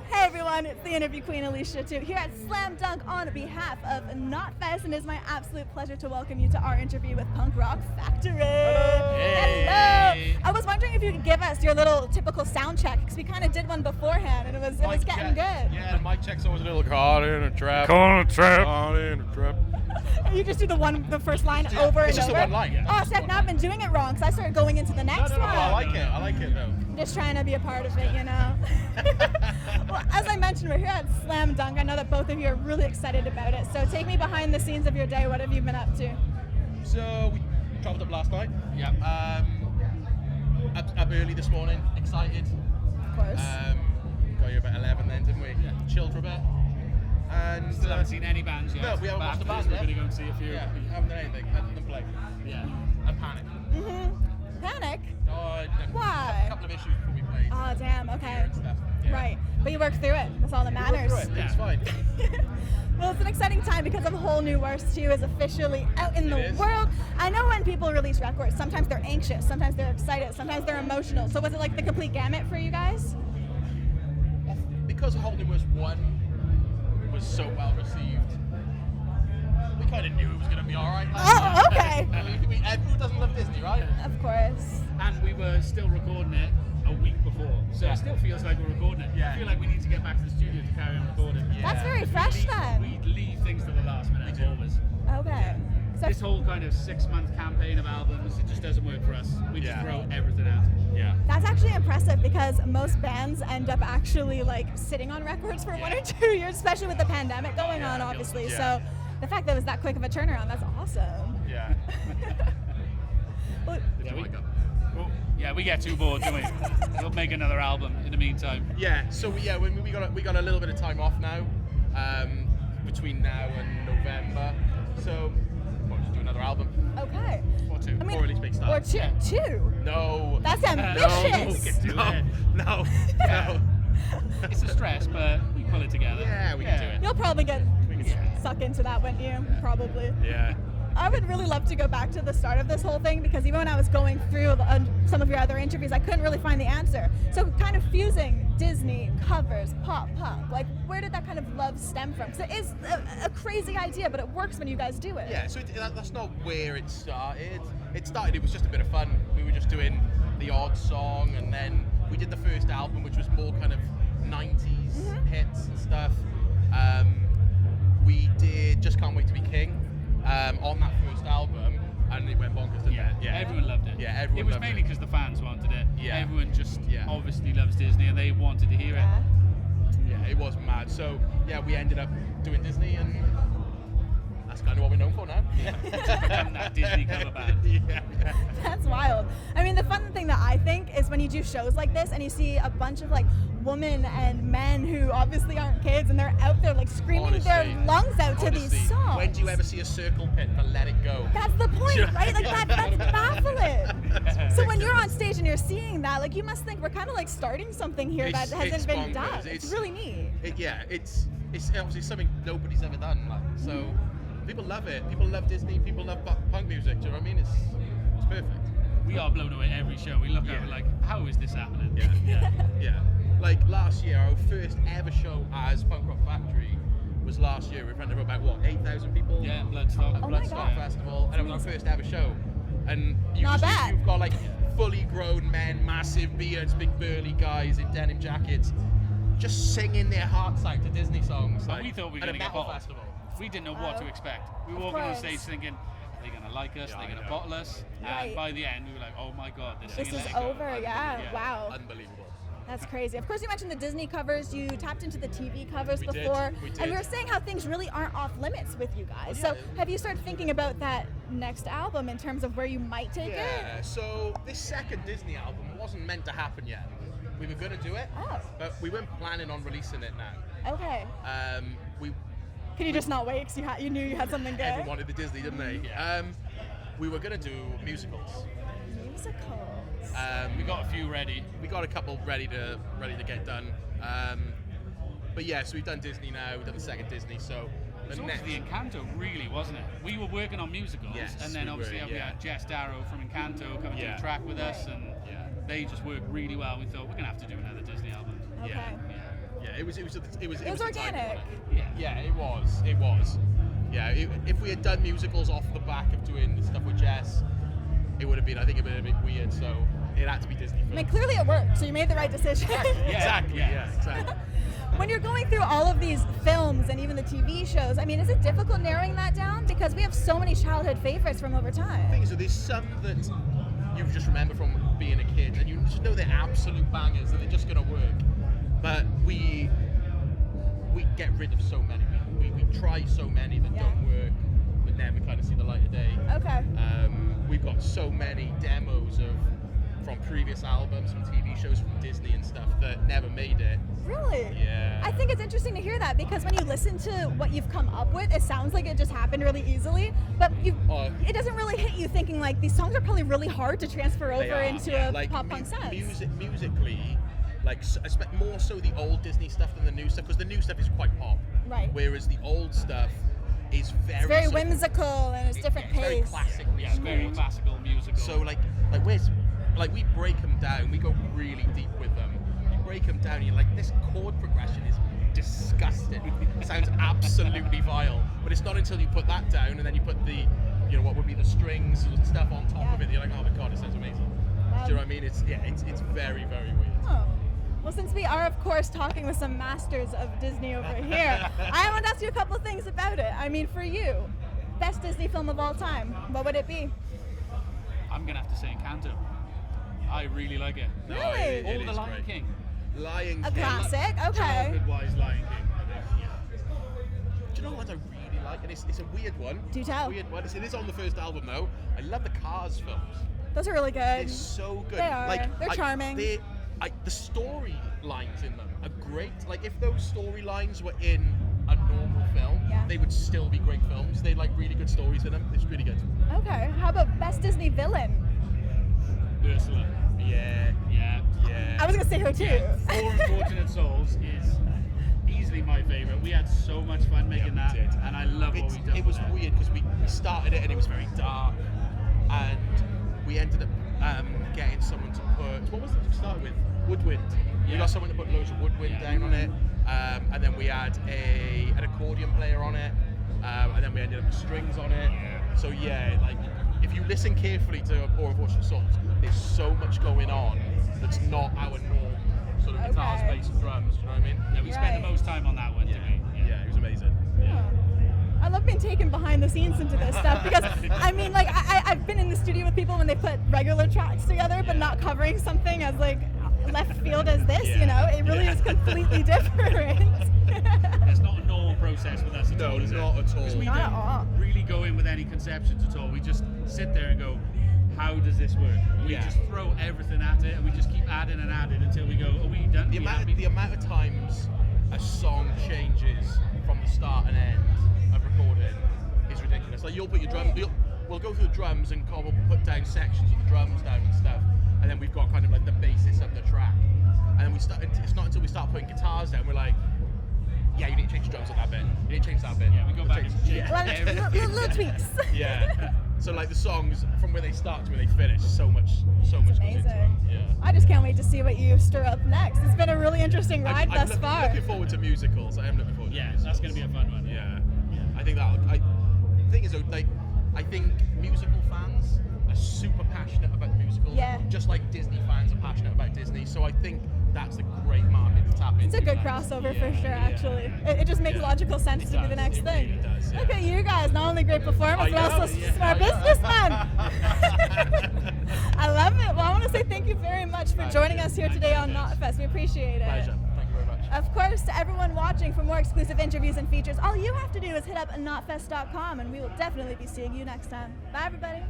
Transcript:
Hey everyone, it's the Interview Queen Alicia Atout here at Slam Dunk on behalf of Knotfest, and it is my absolute pleasure to welcome you to our interview with Punk Rock Factory. Hello! I was wondering if you could give us your little typical sound check, because we kind of did one beforehand, and it was getting good. Yeah, the mic check's always a little caught in a trap. Caught in a trap. You just do the first line over and over? It's just the one line, yeah. Oh, Seth, now I've been doing it wrong, so I started going into the next one. I like it though. Just trying to be a part of it, you know. Well, as I mentioned, we're here at Slam Dunk. I know that both of you are really excited about it. So take me behind the scenes of your day. What have you been up to? So we travelled up last night. Yeah. Up early this morning. Excited. Of course. Got here about 11 then, didn't we? Yeah. Chilled for a bit. And Still haven't seen any bands yet. No, we haven't watched the band We're yet. going to go and see a few. Yeah, we haven't done anything other than play. Yeah. And panic. Mm-hmm. Panic? Why? A couple of issues before we played. Oh, damn. Okay. And stuff. Yeah. Right. But you worked through it. That's all that matters. Yeah. It's fine. Well, it's an exciting time because of Whole New Worst 2 is officially out in the world. I know when people release records, sometimes they're anxious, sometimes they're excited, sometimes they're emotional. So was it like the complete gamut for you guys? Because Whole New Worst 1 was so well received, we kind of knew it was going to be alright. Oh, okay. Who doesn't love Disney, right? Of course. And we were still recording it a week before, so it still feels like we're recording it. Yeah. I feel like we need to get back to the studio to carry on recording. Yeah. That's very fresh then. We leave things to the last minute, always. Okay. So This whole kind of 6-month campaign of albums, it just doesn't work for us. We just throw everything out. Yeah. that's actually impressive because most bands end up actually like sitting on records for 1 or 2 years, especially with the pandemic going on, obviously. Yeah. So the fact that it was that quick of a turnaround, that's awesome. Yeah. Well, Yeah, we get too bored, don't we? We'll make another album in the meantime. Yeah. So we got a little bit of time off now, between now and November. So we'll just do another album. okay. Or two. I mean, Or at least make start. or two. No. That's No, ambitious. we can do it. No. It's a stress, but we pull it together. Yeah, we can do it. You'll probably get Yeah. sucked into that, wouldn't you? Probably. Yeah. I would really love to go back to the start of this whole thing because even when I was going through some of your other interviews, I couldn't really find the answer. So kind of fusing Disney, covers, pop, punk, like where did that kind of love stem from? Because it is a crazy idea, but it works when you guys do it. Yeah, so that's not where it started. It was just a bit of fun. We were just doing the odd song, and then we did the first album, which was more kind of 90s hits and stuff. We did Just Can't Wait to Be King on that first album, and it went bonkers, didn't it? Yeah, everyone loved it. Yeah, everyone It was loved mainly because the fans wanted it. Yeah. Everyone just obviously loves Disney, and they wanted to hear Yeah. it. Yeah, it was mad. So, yeah, we ended up doing Disney, and that's kind of what we're known for now. Become that Disney cover band. Yeah. That's wild. I mean, the fun thing that I think is when you do shows like this and you see a bunch of like women and men who obviously aren't kids and they're out there like screaming their lungs out to these songs. When do you ever see a circle pit for Let It Go? That's the point, right? Like that's baffling. So when you're on stage and you're seeing that, like you must think we're kind of like starting something here that hasn't been done. It's really neat. It's obviously something nobody's ever done. Like, so people love it. People love Disney. People love punk music. Do you know what I mean? It's perfect. We are blown away every show. We look at it like, how is this happening? Yeah. Like last year, our first ever show as Punk Rock Factory was last year. We went to about 8,000 people. Yeah, Bloodstock. Oh my Bloodstock God. Festival, and it was our first ever show. And Not bad. you've got like fully grown men, massive beards, big burly guys in denim jackets, just singing their hearts out to Disney songs. And Like, we thought we were at a going to get metal bottled. festival. We didn't know what to expect. We were Of walking on course. stage thinking, are they going to like us? Yeah, Are they I going to know. bottle us? Right. And by the end, we were like, oh my God, they're This singing is Let It Go. over, yeah. Wow. Unbelievable. That's crazy. Of course, you mentioned the Disney covers. You tapped into the TV covers We did, before, we did. and we were saying how things really aren't off limits with you guys. Well, So, yeah. have you started thinking about that next album in terms of where you might take it? Yeah, so this second Disney album wasn't meant to happen yet. We were going to do it, Oh. but we weren't planning on releasing it now. Okay. We Can you just not wait because you knew you had something good? everyone wanted the Disney, didn't they? Yeah. We were going to do musicals. Musicals. We got a few ready. We got a couple ready to get done. But yeah, so we've done Disney now. We've done the second Disney. So It was the also next. the Encanto, really, wasn't it? We were working on musicals, Yes, and then we obviously were, we yeah. had Jess Darrow from Encanto coming to Yeah. the track with us, Right. and Yeah. they just worked really well. We thought we're gonna have to do another Disney album. Okay. Yeah. it was It was the time for organic. it. Yeah, it was. Yeah, if we had done musicals off the back of doing the stuff with Jess, it would have been, I think, a bit weird. So it had to be Disney films. I mean, clearly it worked, so you made the right decision. Exactly. When you're going through all of these films and even the TV shows, I mean, is it difficult narrowing that down? Because we have so many childhood favorites from over time. So there's some that you just remember from being a kid, and you just know they're absolute bangers and they're just going to work. But we get rid of so many. We try so many that don't work, but never kind of see the light of day. Okay. We've got so many demos from previous albums, from TV shows, from Disney and stuff that never made it. Really? Yeah. I think it's interesting to hear that, because when you listen to what you've come up with, it sounds like it just happened really easily, but it doesn't really hit you thinking like these songs are probably really hard to transfer over into a like, pop punk sense. Musically, like I expect more so the old Disney stuff than the new stuff, because the new stuff is quite pop. Right. Whereas the old stuff is It's very whimsical and it's different pace. Very classically Yeah, very scored. classical musical. So we break them down. We go really deep with them. You break them down, and you're like, this chord progression is disgusting. It sounds absolutely vile. But it's not until you put that down, and then you put the, what would be the strings and stuff on top of it. You're like, oh my god, it sounds amazing. Do you know what I mean? It's very, very weird. Oh. Well, since we are, of course, talking with some masters of Disney over here, I want to ask you a couple of things about it. I mean, for you, best Disney film of all time, what would it be? I'm gonna have to say Encanto. I really like it. No, Really? it Or The is Lion great. King. Lion A King. classic, okay. Childhood-wise, Lion King. Do you know what I really like? And it's a weird one. Do tell. Weird one. It is on the first album though. I love the Cars films. Those are really good. They're so good. They are. They're charming. The storylines in them are great. Like if those storylines were in a normal film, they would still be great films. They like really good stories in them. It's really good. Okay. How about best Disney villain? Ursula. Yeah. I was gonna say her too. Four Unfortunate Souls is easily my favorite. We had so much fun making that, did. and I love what we did. It was weird because we started it and it was very dark, and we ended up getting someone to put, what was it we started with? Woodwind. We got someone to put loads of woodwind down on it, and then we had an accordion player on it, and then we ended up with strings on it. So like if you listen carefully to Poor Unfortunate Souls, there's so much going on that's not our norm sort of guitars, bass, and drums. Do you know what I mean? Yeah, we spent the most time on that one, didn't we? Yeah, it was amazing. I love being taken behind the scenes into this stuff because I mean, like I've been in the studio with people when they put regular tracks together, but not covering something as like left field as this. It really is completely different. It's not a normal process with us at all, is it? Not at all. Because we Not at don't all. really go in with any conceptions at all. We just sit there and go, how does this work? We just throw everything at it and we just keep adding and adding until we go, are we done? The amount of times a song changes from the start and end of recording is ridiculous. Like you'll put your drum, we'll go through the drums and we'll put down sections of the drums down and stuff, and then we've got kind of like the basis of the track, and then it's not until we start putting guitars down we're like, you need to change the drums on that bit. You need to change that bit. Yeah, we go back and change little tweaks. Yeah. So like the songs from where they start to where they finish, so much goes into it. Amazing. Yeah. I just can't wait to see what you stir up next. It's been a really interesting ride thus far. I'm looking forward to musicals. I am looking forward to musicals. that's going to be a fun one. Yeah. I think the thing is, like, I think musical fans are super passionate about musicals. Yeah. Just like Disney fans are passionate about Disney. So I think that's a great market to tap into. It's a good crossover for sure, actually. It just makes logical sense to do the next thing. Really does, Look at you guys, not only great performers, but also smart I businessmen. I love it. Well, I want to say thank you very much for joining us here today on Knotfest. We appreciate it. Pleasure. Thank you very much. Of course, to everyone watching, for more exclusive interviews and features, all you have to do is hit up knotfest.com, and we will definitely be seeing you next time. Bye, everybody.